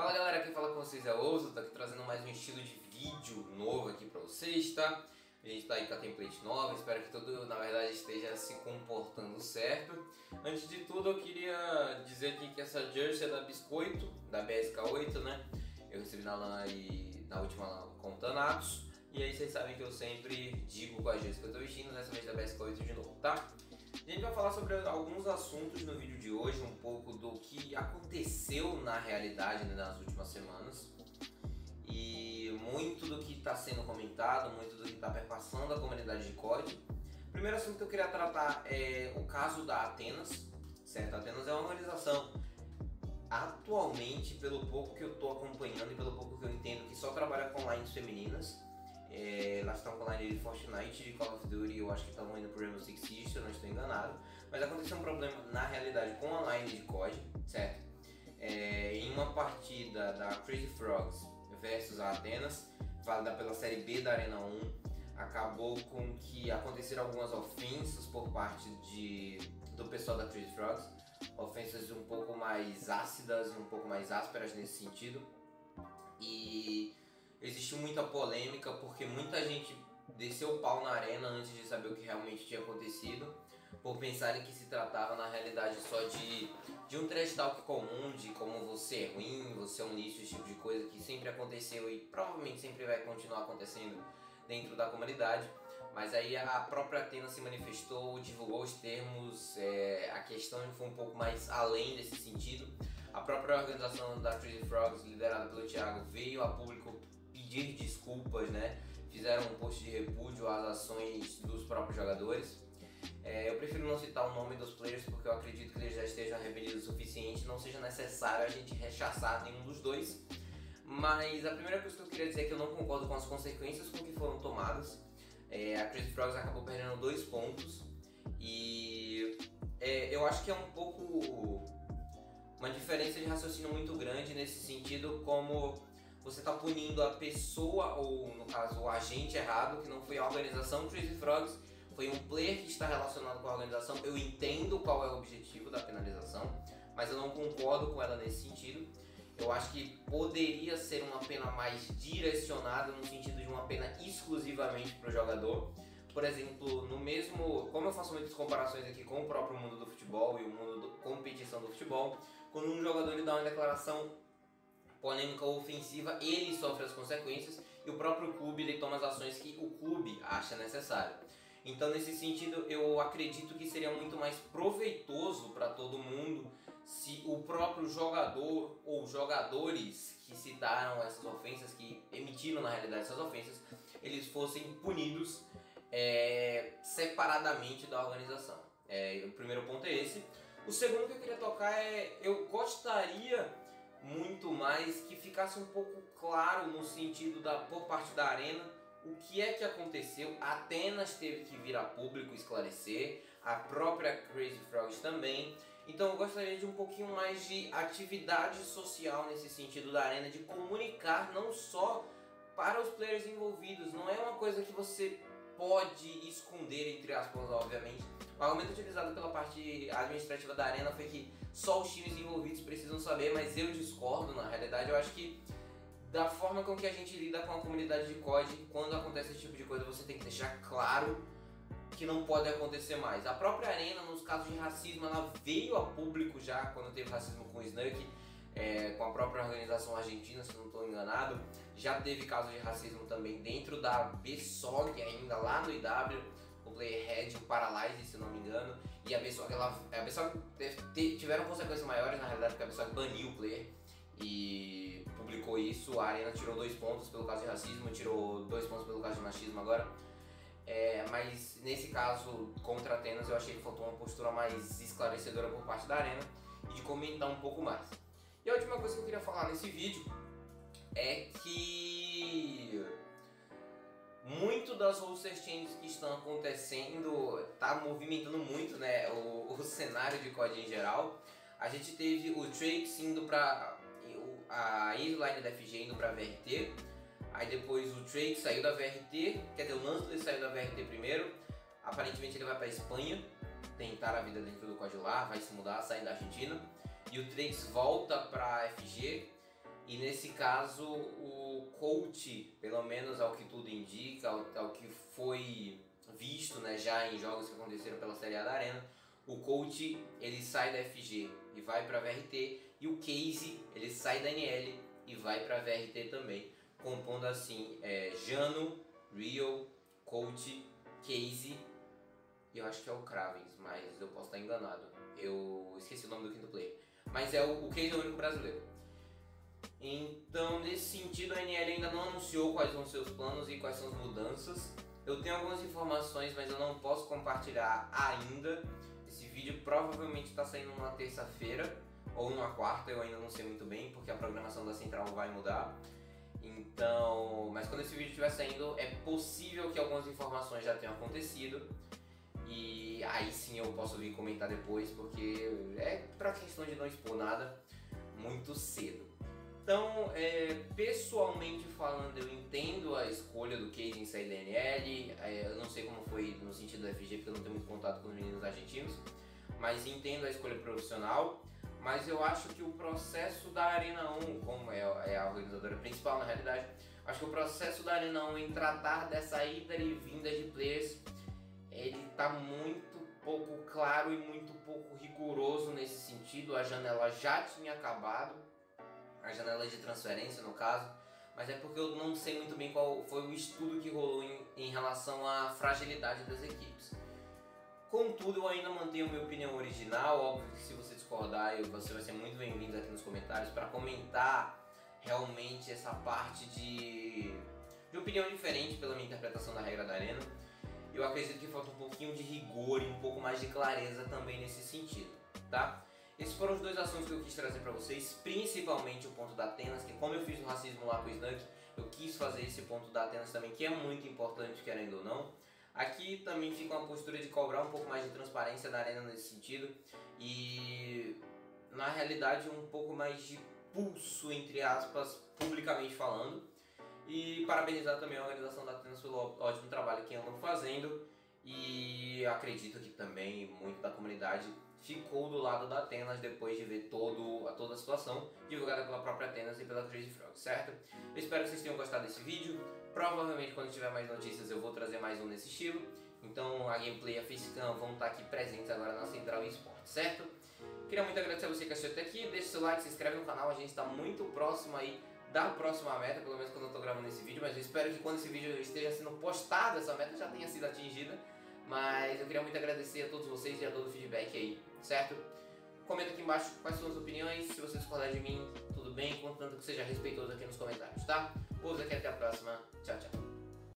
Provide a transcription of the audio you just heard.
Fala galera, quem fala com vocês é o Ouso, tô aqui trazendo mais um estilo de vídeo novo aqui pra vocês, tá? A gente tá aí com a template nova, espero que tudo na verdade esteja se comportando certo. Antes de tudo eu queria dizer aqui que essa jersey é da Biscoito, da BSK8, né? Eu recebi na LAN aí, na última LAN com o Thanatos. E aí vocês sabem que eu sempre digo com a jersey que eu tô vestindo, dessa vez da BSK8 de novo, tá? A gente vai falar sobre alguns assuntos no vídeo de hoje, um pouco do que aconteceu na realidade, né, nas últimas semanas. E muito do que está sendo comentado, muito do que está perpassando a comunidade de COD. O primeiro assunto que eu queria tratar é o caso da Atenas, certo? A Atenas é uma organização, atualmente, pelo pouco que eu estou acompanhando e pelo pouco que eu entendo, que só trabalha com lines femininas. Elas estão com line de Fortnite, de Call of Duty, eu acho que estão indo pro Rainbow Six Siege, se eu não estou enganado. Mas aconteceu um problema na realidade com a line de COD, certo? Em uma partida da Crazy Frogs versus a Atenas, válida pela série B da Arena 1, acabou com que aconteceram algumas ofensas por parte do pessoal da Crazy Frogs, ofensas um pouco mais ácidas, um pouco mais ásperas nesse sentido, e existiu muita polêmica porque muita gente desceu o pau na arena antes de saber o que realmente tinha acontecido, por pensarem que se tratava na realidade só de um trash talk comum, de como você é ruim, você é um lixo, esse tipo de coisa que sempre aconteceu e provavelmente sempre vai continuar acontecendo dentro da comunidade. Mas aí a própria Atena se manifestou, divulgou os termos, a questão foi um pouco mais além desse sentido. A própria organização da Crazy Frogs, liderada pelo Thiago, veio a público pedir desculpas, né? Fizeram um post de repúdio às ações dos próprios jogadores. Eu prefiro não citar o nome dos players porque eu acredito que eles já estejam arrependidos o suficiente, não seja necessário a gente rechaçar nenhum dos dois. Mas a primeira coisa que eu queria dizer é que eu não concordo com as consequências com que foram tomadas. A Crazy Frogs acabou perdendo 2 pontos e eu acho que é um pouco uma diferença de raciocínio muito grande nesse sentido, como você está punindo a pessoa, ou no caso o agente errado, que não foi a organização Crazy Frogs, foi um player que está relacionado com a organização. Eu entendo qual é o objetivo da penalização, mas eu não concordo com ela nesse sentido. Eu acho que poderia ser uma pena mais direcionada, no sentido de uma pena exclusivamente para o jogador. Por exemplo, como eu faço muitas comparações aqui com o próprio mundo do futebol e o mundo da competição do futebol, quando um jogador ele dá uma declaração polêmica ou ofensiva, ele sofre as consequências e o próprio clube ele toma as ações que o clube acha necessário. Então, nesse sentido, eu acredito que seria muito mais proveitoso para todo mundo se o próprio jogador ou jogadores que citaram essas ofensas, que emitiram na realidade essas ofensas, eles fossem punidos separadamente da organização. O primeiro ponto é esse. O segundo que eu queria tocar eu gostaria muito mais que ficasse um pouco claro no sentido por parte da Arena o que é que aconteceu. A Atenas teve que vir a público esclarecer, a própria Crazy Frogs também. Então eu gostaria de um pouquinho mais de atividade social nesse sentido da Arena, de comunicar não só para os players envolvidos. Não é uma coisa que você pode esconder, entre aspas, obviamente. O argumento utilizado pela parte administrativa da Arena foi que só os times envolvidos precisam saber, mas eu discordo. Na realidade, eu acho que da forma com que a gente lida com a comunidade de COD, quando acontece esse tipo de coisa, você tem que deixar claro que não pode acontecer mais. A própria Arena, nos casos de racismo, ela veio a público já, quando teve racismo com o Snug, com a própria organização argentina, se não estou enganado. Já teve casos de racismo também dentro da BSOG, ainda lá no IW, o player Red, o Paralyze, se não me engano. E a BSOG tiveram consequências maiores, na realidade, porque a BSOG baniu o player e publicou isso. A Arena tirou 2 pontos pelo caso de racismo, tirou 2 pontos pelo caso de machismo agora. Mas nesse caso contra Atenas eu achei que faltou uma postura mais esclarecedora por parte da Arena e de comentar um pouco mais. E a última coisa que eu queria falar nesse vídeo é que muito das roster changes que estão acontecendo está movimentando muito, né, o cenário de COD em geral. A gente teve o Trax indo para a ex-line da FG indo para a VRT, aí depois o Trax saiu da VRT, quer dizer, o Lansler saiu da VRT primeiro, aparentemente ele vai para a Espanha tentar a vida dentro do COD lá, vai se mudar, sair da Argentina, e o Trax volta para a FG. E nesse caso o coach, pelo menos ao que tudo indica, ao que foi visto, né, já em jogos que aconteceram pela Série A da Arena, o coach ele sai da FG e vai para a VRT, e o Casey ele sai da NL e vai para a VRT também, compondo assim Jano, Real, coach, Casey, e eu acho que é o Kravens, mas eu posso estar enganado, eu esqueci o nome do quinto player, mas o Casey é o único brasileiro. Então, nesse sentido, a NL ainda não anunciou quais vão ser os planos e quais são as mudanças. Eu tenho algumas informações, mas eu não posso compartilhar ainda. Esse vídeo provavelmente está saindo numa terça-feira ou numa quarta, eu ainda não sei muito bem, porque a programação da Central vai mudar. Então, mas quando esse vídeo estiver saindo, é possível que algumas informações já tenham acontecido. E aí sim eu posso vir comentar depois, porque é para questão de não expor nada muito cedo. Então, pessoalmente falando, eu entendo a escolha do Casey em sair da NL, eu não sei como foi no sentido da FG, porque eu não tenho muito contato com os meninos argentinos, mas entendo a escolha profissional, mas eu acho que o processo da Arena 1, como é a organizadora principal na realidade, acho que o processo da Arena 1 em tratar dessa ida e vinda de players, ele está muito pouco claro e muito pouco rigoroso nesse sentido. A janela já tinha acabado, a janela de transferência no caso, mas é porque eu não sei muito bem qual foi o estudo que rolou em relação à fragilidade das equipes. Contudo, eu ainda mantenho a minha opinião original. Óbvio que se você discordar, você vai ser muito bem-vindo aqui nos comentários para comentar realmente essa parte de opinião diferente pela minha interpretação da regra da Arena. Eu acredito que falta um pouquinho de rigor e um pouco mais de clareza também nesse sentido, tá? Esses foram os dois assuntos que eu quis trazer para vocês, principalmente o ponto da Atenas, que como eu fiz o racismo lá com o Snug, eu quis fazer esse ponto da Atenas também, que é muito importante, querendo ou não. Aqui também fica uma postura de cobrar um pouco mais de transparência da Arena nesse sentido e, na realidade, um pouco mais de pulso, entre aspas, publicamente falando. E parabenizar também a organização da Atenas pelo ótimo trabalho que andam fazendo, e acredito que também muito da comunidade ficou do lado da Atenas depois de ver toda a situação divulgada pela própria Atenas e pela Crazy Frog, certo? Eu espero que vocês tenham gostado desse vídeo. Provavelmente quando tiver mais notícias eu vou trazer mais um nesse estilo. Então a gameplay e a facecam vão estar aqui presentes agora na Central Esportes, certo? Queria muito agradecer a você que assistiu até aqui. Deixa seu like, se inscreve no canal, a gente está muito próximo aí da próxima meta, pelo menos quando eu estou gravando esse vídeo, mas eu espero que quando esse vídeo esteja sendo postado, essa meta já tenha sido atingida. Mas eu queria muito agradecer a todos vocês e a todo o feedback aí, certo? Comenta aqui embaixo quais são as opiniões, se você discordar de mim, tudo bem, contanto que seja respeitoso aqui nos comentários, tá? Pouso aqui, até a próxima, tchau, tchau.